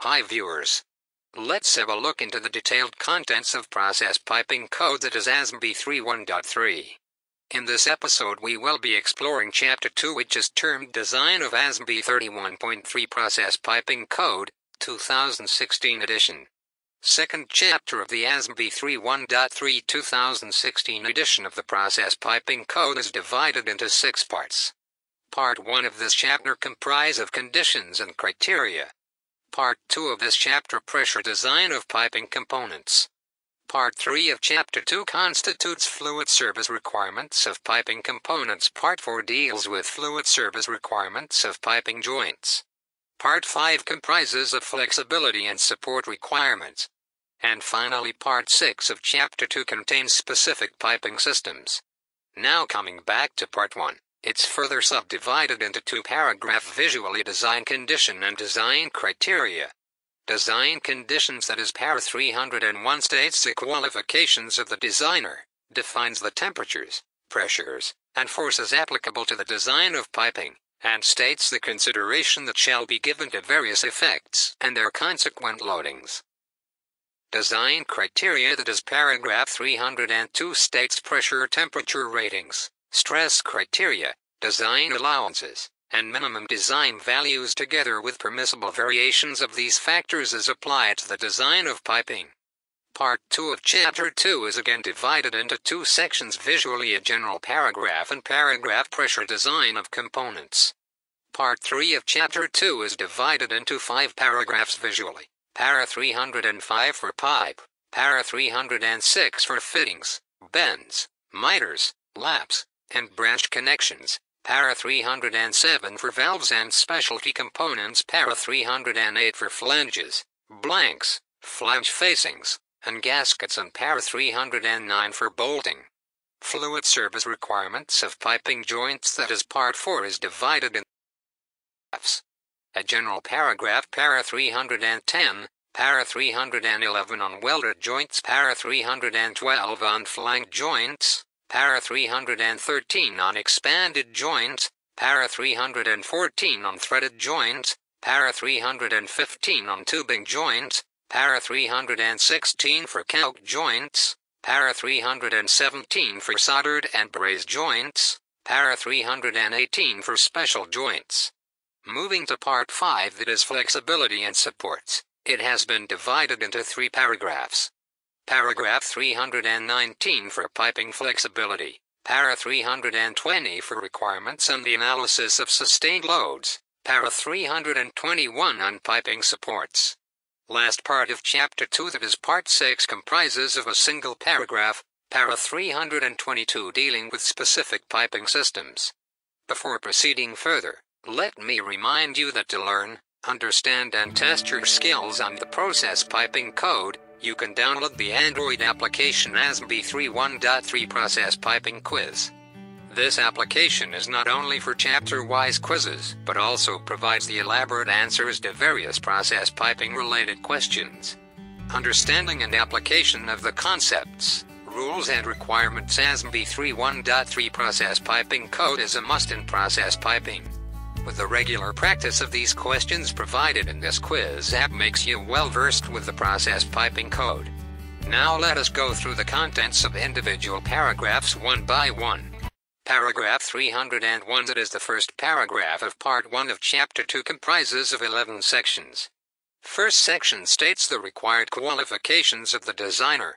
Hi viewers. Let's have a look into the detailed contents of process piping code that is ASME B31.3. In this episode we will be exploring Chapter 2, which is termed Design of ASME B31.3 Process Piping Code, 2016 edition. Second chapter of the ASME B31.3 2016 edition of the Process Piping Code is divided into 6 parts. Part 1 of this chapter comprise of conditions and criteria. Part 2 of this chapter pressure design of piping components. Part 3 of Chapter 2 constitutes fluid service requirements of piping components. Part 4 deals with fluid service requirements of piping joints. Part 5 comprises of flexibility and support requirements. And finally Part 6 of Chapter 2 contains specific piping systems. Now coming back to Part 1. It's further subdivided into 2 paragraphs: visually design condition and design criteria. Design conditions, that is para 301, states the qualifications of the designer, defines the temperatures, pressures, and forces applicable to the design of piping, and states the consideration that shall be given to various effects and their consequent loadings. Design criteria, that is paragraph 302, states pressure temperature ratings, stress criteria, design allowances, and minimum design values together with permissible variations of these factors as applied to the design of piping. Part 2 of Chapter 2 is again divided into 2 sections: visually a general paragraph and paragraph pressure design of components. Part 3 of Chapter 2 is divided into 5 paragraphs visually: para 305 for pipe, para 306 for fittings, bends, miters, laps, and branch connections, para 307 for valves and specialty components, para 308 for flanges, blanks, flange facings, and gaskets, and para 309 for bolting. Fluid service requirements of piping joints, that is Part 4, is divided in paragraphs. A general paragraph, para 310, para 311 on welded joints, para 312 on flange joints, para 313 on expanded joints, para 314 on threaded joints, para 315 on tubing joints, para 316 for calc joints, para 317 for soldered and brazed joints, para 318 for special joints. Moving to Part 5, that is flexibility and supports. It has been divided into 3 paragraphs. Paragraph 319 for piping flexibility, para 320 for requirements and the analysis of sustained loads, para 321 on piping supports. Last part of Chapter 2, that is Part 6, comprises of a single paragraph, para 322, dealing with specific piping systems. Before proceeding further, let me remind you that to learn, understand and test your skills on the process piping code, you can download the Android application ASME B31.3 Process Piping Quiz. This application is not only for chapter-wise quizzes, but also provides the elaborate answers to various process piping-related questions. Understanding and application of the concepts, rules and requirements ASME B31.3 Process Piping Code is a must in process piping. With the regular practice of these questions provided in this quiz app makes you well versed with the process piping code. Now let us go through the contents of individual paragraphs one by one. Paragraph 301, that is the first paragraph of Part 1 of Chapter 2, comprises of 11 sections. First section states the required qualifications of the designer.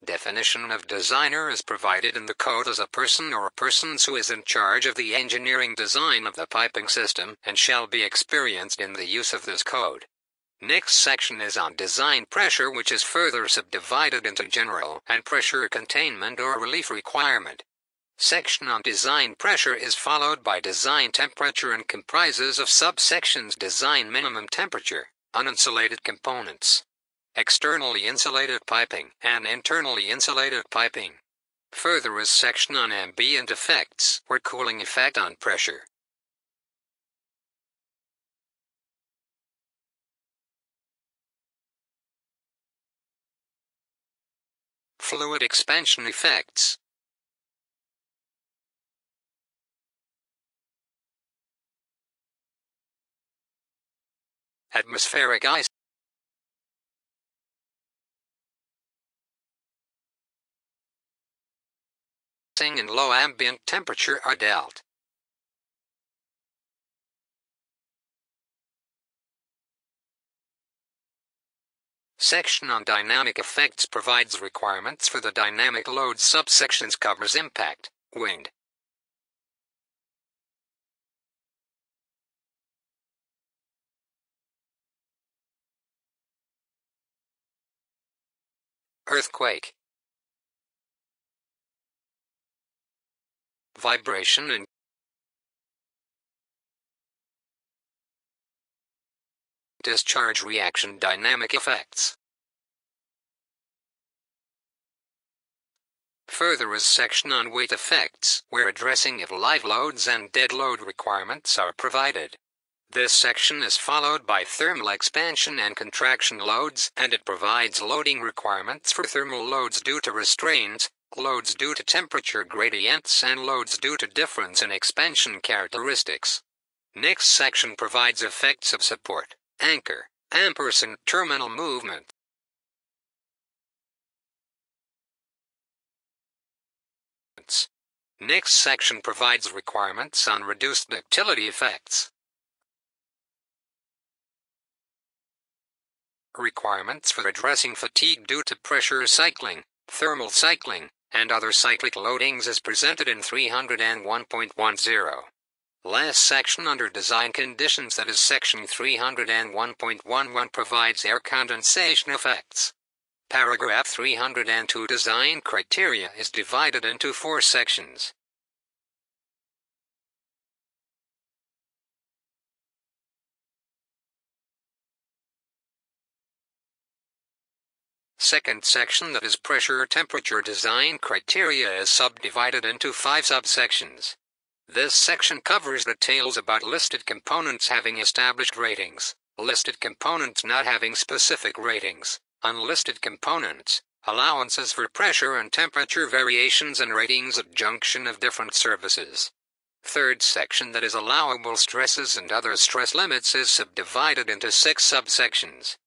Definition of designer is provided in the code as a person or persons who is in charge of the engineering design of the piping system and shall be experienced in the use of this code. Next section is on design pressure, which is further subdivided into general and pressure containment or relief requirement. Section on design pressure is followed by design temperature and comprises of subsections: design minimum temperature, uninsulated components, externally insulated piping, and internally insulated piping. Further is section on ambient effects, or cooling effect on pressure. Fluid expansion effects. Atmospheric ice. and low ambient temperature are dealt. Section on dynamic effects provides requirements for the dynamic load subsections, covers impact, wind, earthquake, vibration and discharge reaction dynamic effects. Further is section on weight effects, where addressing of live loads and dead load requirements are provided. This section is followed by thermal expansion and contraction loads, and it provides loading requirements for thermal loads due to restraints, loads due to temperature gradients, and loads due to difference in expansion characteristics. Next section provides effects of support, anchor, ampersand terminal movement. Next section provides requirements on reduced ductility effects. Requirements for addressing fatigue due to pressure cycling, thermal cycling, and other cyclic loadings is presented in 301.10. Last section under design conditions, that is section 301.11, provides air condensation effects. Paragraph 302 design criteria is divided into 4 sections. Second section, that is pressure temperature design criteria, is subdivided into 5 subsections. This section covers details about listed components having established ratings, listed components not having specific ratings, unlisted components, allowances for pressure and temperature variations, and ratings at junction of different services. Third section, that is allowable stresses and other stress limits, is subdivided into 6 subsections.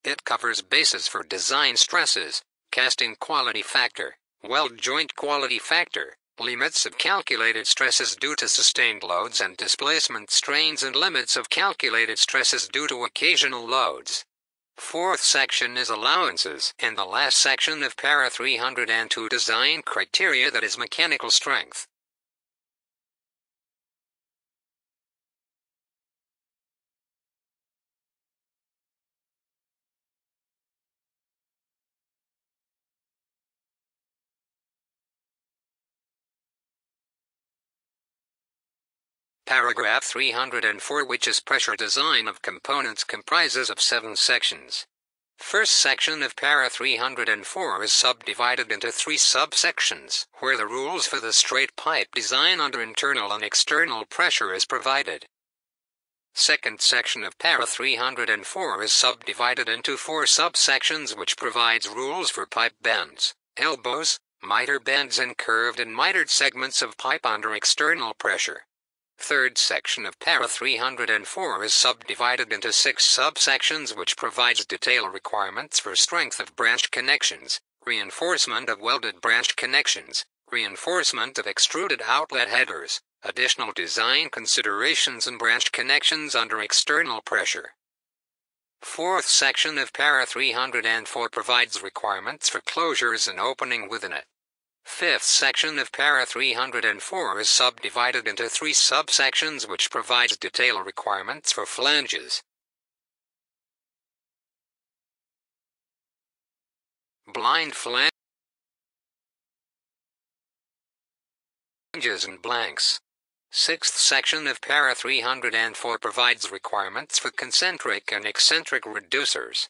It covers bases for design stresses, casting quality factor, weld joint quality factor, limits of calculated stresses due to sustained loads and displacement strains, and limits of calculated stresses due to occasional loads. Fourth section is allowances, and the last section of para 302 design criteria, that is mechanical strength. Paragraph 304, which is pressure design of components, comprises of 7 sections. First section of para 304 is subdivided into 3 subsections, where the rules for the straight pipe design under internal and external pressure is provided. Second section of para 304 is subdivided into 4 subsections, which provides rules for pipe bends, elbows, miter bends, and curved and mitered segments of pipe under external pressure. Third section of para 304 is subdivided into 6 subsections, which provides detail requirements for strength of branched connections, reinforcement of welded branched connections, reinforcement of extruded outlet headers, additional design considerations, and branched connections under external pressure. Fourth section of para 304 provides requirements for closures and opening within it. Fifth section of para 304 is subdivided into 3 subsections, which provides detail requirements for flanges, blind flanges, and blanks. Sixth section of para 304 provides requirements for concentric and eccentric reducers.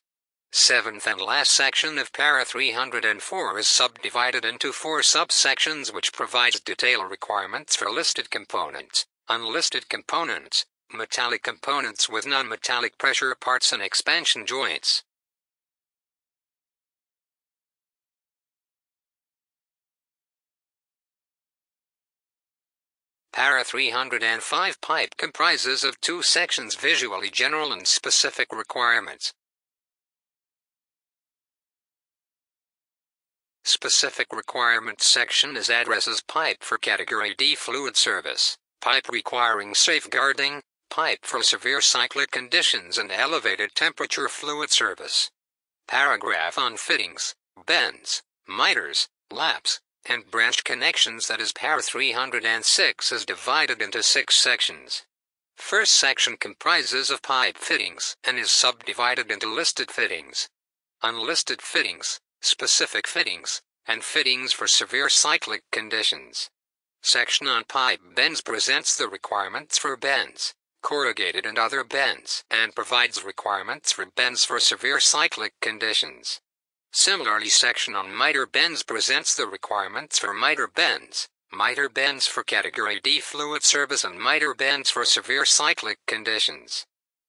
Seventh and last section of para 304 is subdivided into 4 subsections, which provides detail requirements for listed components, unlisted components, metallic components with non-metallic pressure parts, and expansion joints. Para 305 pipe comprises of 2 sections, visually general and specific requirements. Specific requirements section is addresses pipe for category D fluid service, pipe requiring safeguarding, pipe for severe cyclic conditions and elevated temperature fluid service. Paragraph on fittings, bends, miters, laps, and branch connections, that is para 306, is divided into 6 sections. First section comprises of pipe fittings and is subdivided into listed fittings, unlisted fittings, specific fittings, and fittings for severe cyclic conditions. Section on pipe bends presents the requirements for bends, corrugated and other bends, and provides requirements for bends for severe cyclic conditions. Similarly, section on miter bends presents the requirements for miter bends for category D fluid service and miter bends for severe cyclic conditions.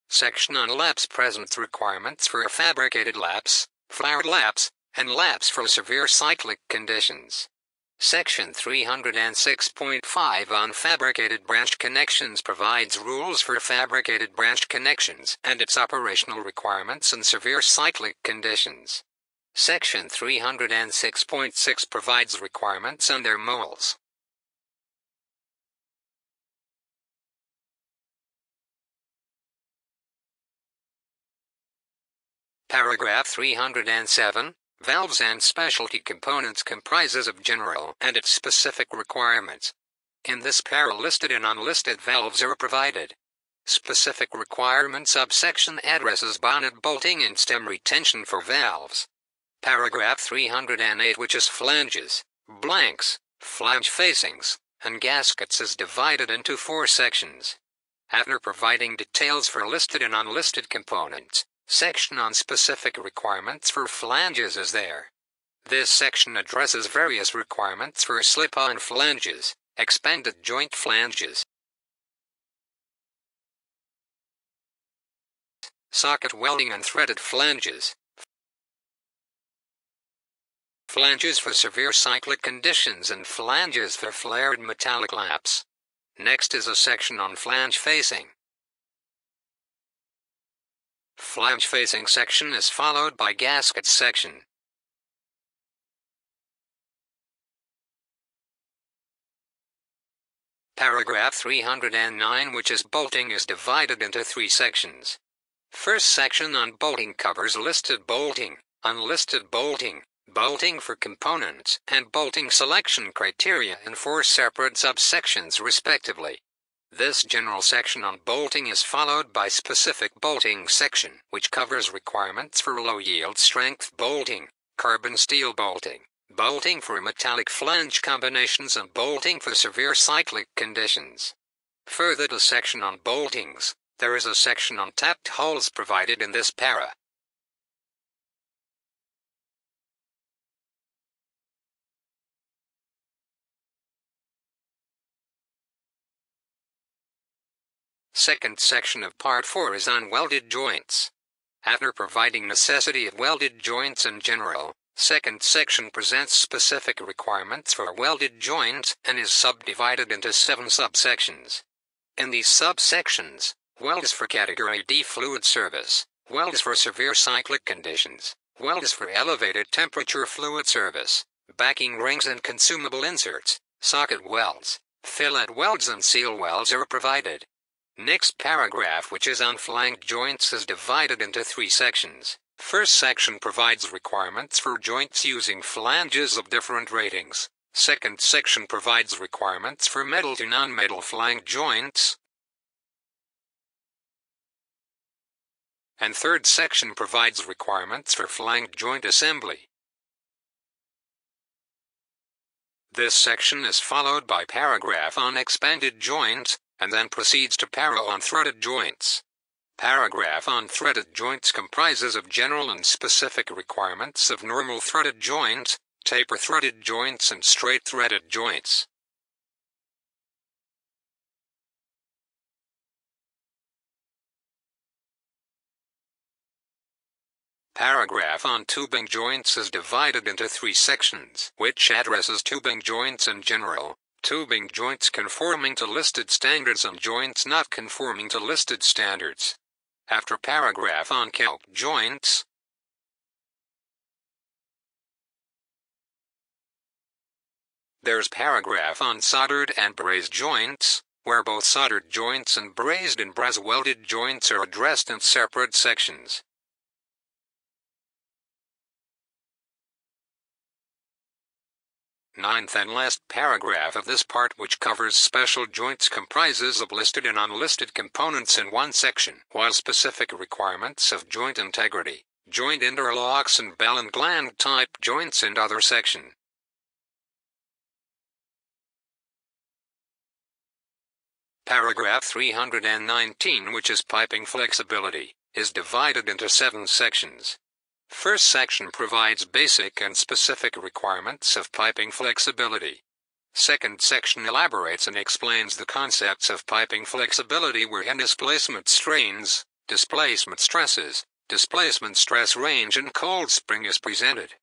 Section on laps presents requirements for fabricated laps, flowered laps, and laps for severe cyclic conditions. Section 306.5 on fabricated branch connections provides rules for fabricated branch connections and its operational requirements in severe cyclic conditions. Section 306.6 provides requirements on their moles. Paragraph 307. Valves and specialty components comprises of general and its specific requirements. In this para, listed and unlisted valves are provided. Specific requirements subsection addresses bonnet bolting and stem retention for valves. Paragraph 308, which is flanges, blanks, flange facings, and gaskets, is divided into 4 sections. After providing details for listed and unlisted components, section on specific requirements for flanges is there. This section addresses various requirements for slip-on flanges, expanded joint flanges, socket welding and threaded flanges, flanges for severe cyclic conditions, and flanges for flared metallic laps. Next is a section on flange facing. Flange facing section is followed by gasket section. Paragraph 309, which is bolting, is divided into 3 sections. First section on bolting covers listed bolting, unlisted bolting, bolting for components, and bolting selection criteria in 4 separate subsections respectively. This general section on bolting is followed by specific bolting section, which covers requirements for low-yield strength bolting, carbon steel bolting, bolting for metallic flange combinations, and bolting for severe cyclic conditions. Further to section on boltings, there is a section on tapped holes provided in this para. Second section of Part 4 is on welded joints. After providing necessity of welded joints in general, second section presents specific requirements for welded joints and is subdivided into 7 subsections. In these subsections, welds for category D fluid service, welds for severe cyclic conditions, welds for elevated temperature fluid service, backing rings and consumable inserts, socket welds, fillet welds, and seal welds are provided. Next paragraph, which is on flange joints, is divided into 3 sections. First section provides requirements for joints using flanges of different ratings. Second section provides requirements for metal to non-metal flange joints. And third section provides requirements for flange joint assembly. This section is followed by paragraph on expanded joints, and then proceeds to para on threaded joints. Paragraph on threaded joints comprises of general and specific requirements of normal threaded joints, taper threaded joints, and straight threaded joints. Paragraph on tubing joints is divided into 3 sections, which addresses tubing joints in general, tubing joints conforming to listed standards, and joints not conforming to listed standards. After paragraph on calc joints, There's paragraph on soldered and brazed joints, where both soldered joints and brazed and brass welded joints are addressed in separate sections. Ninth and last paragraph of this part, which covers special joints, comprises of listed and unlisted components in one section, while specific requirements of joint integrity, joint interlocks and bell and gland type joints in other section. Paragraph 319, which is piping flexibility, is divided into 7 sections. First section provides basic and specific requirements of piping flexibility. Second section elaborates and explains the concepts of piping flexibility, wherein displacement strains, displacement stresses, displacement stress range and cold spring is presented.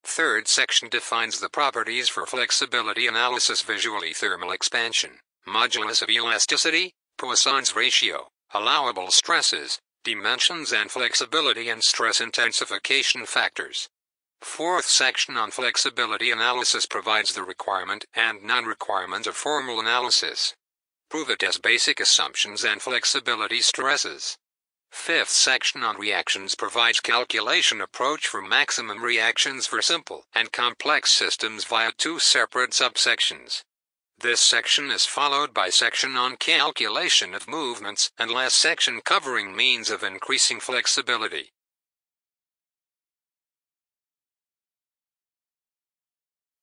Third section defines the properties for flexibility analysis visually: thermal expansion, modulus of elasticity, Poisson's ratio, allowable stresses, dimensions and flexibility and stress intensification factors. Fourth section on flexibility analysis provides the requirement and non-requirement of formal analysis. Prove it as basic assumptions and flexibility stresses. Fifth section on reactions provides calculation approach for maximum reactions for simple and complex systems via 2 separate subsections. This section is followed by section on calculation of movements and last section covering means of increasing flexibility.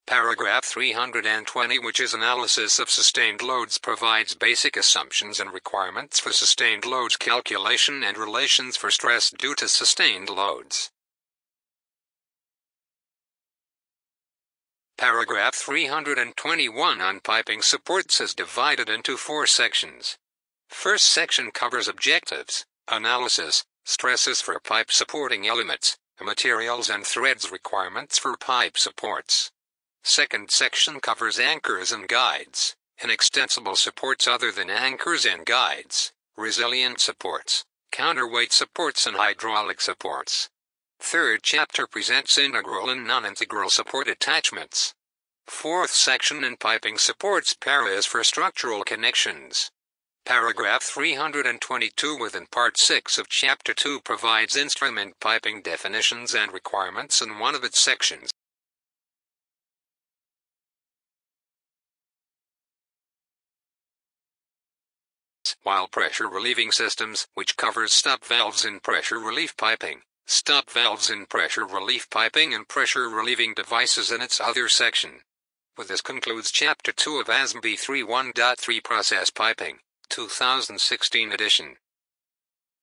Paragraph 320, which is analysis of sustained loads, provides basic assumptions and requirements for sustained loads calculation and relations for stress due to sustained loads. Paragraph 321 on piping supports is divided into 4 sections. First section covers objectives, analysis, stresses for pipe supporting elements, materials and threads, requirements for pipe supports. Second section covers anchors and guides, inextensible supports other than anchors and guides, resilient supports, counterweight supports and hydraulic supports. Third chapter presents integral and non-integral support attachments. Fourth section in piping supports is for structural connections. Paragraph 322 within Part 6 of Chapter 2 provides instrument piping definitions and requirements in one of its sections. While pressure relieving systems, which covers stop valves in pressure relief piping, stop valves in pressure relief piping and pressure relieving devices in its other section. With this concludes Chapter 2 of ASME B31.3 Process Piping, 2016 edition.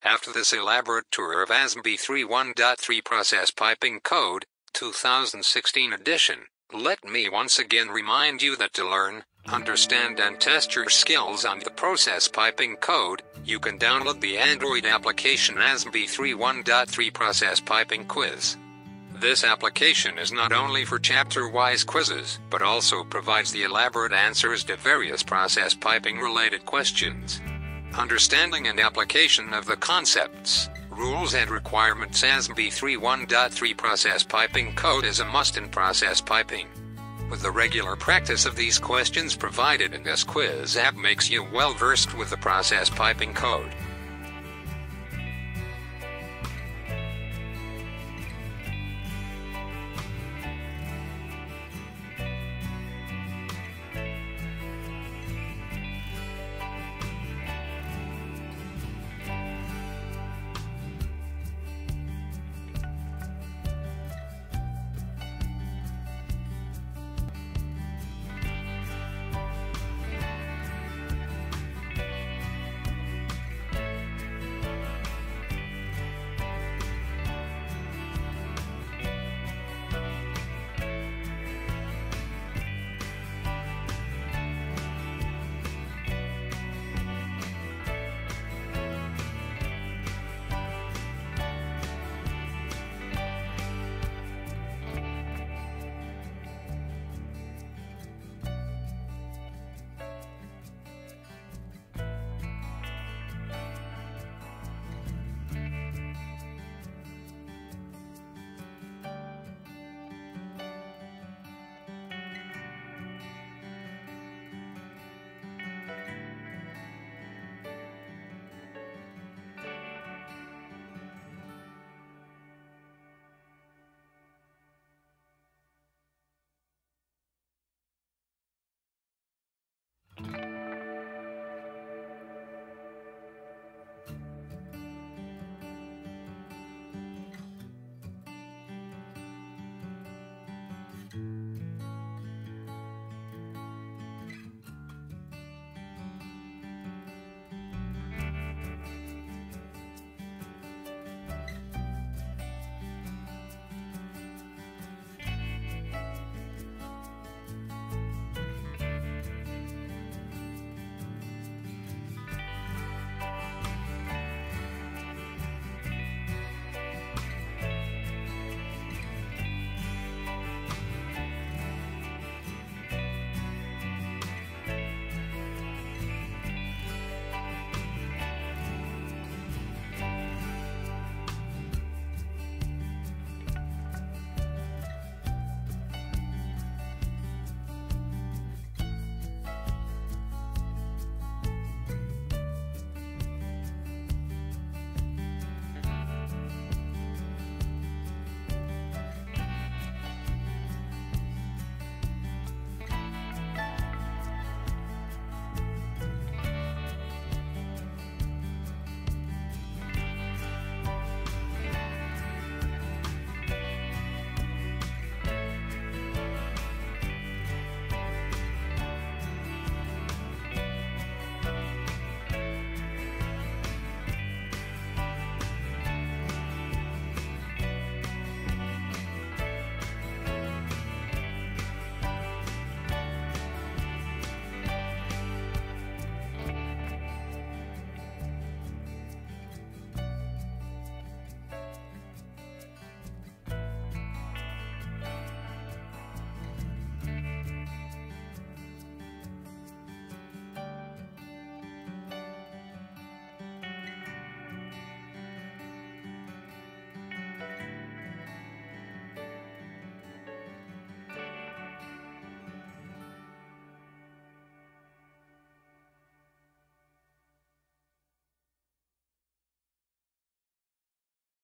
After this elaborate tour of ASME B31.3 Process Piping Code, 2016 edition, let me once again remind you that to learn, understand and test your skills on the process piping code, you can download the Android application ASME B31.3 Process Piping Quiz. This application is not only for chapter-wise quizzes, but also provides the elaborate answers to various process piping-related questions. Understanding and application of the concepts, rules and requirements ASME B31.3 Process Piping Code is a must in process piping. With the regular practice of these questions provided in this quiz app makes you well versed with the process piping code.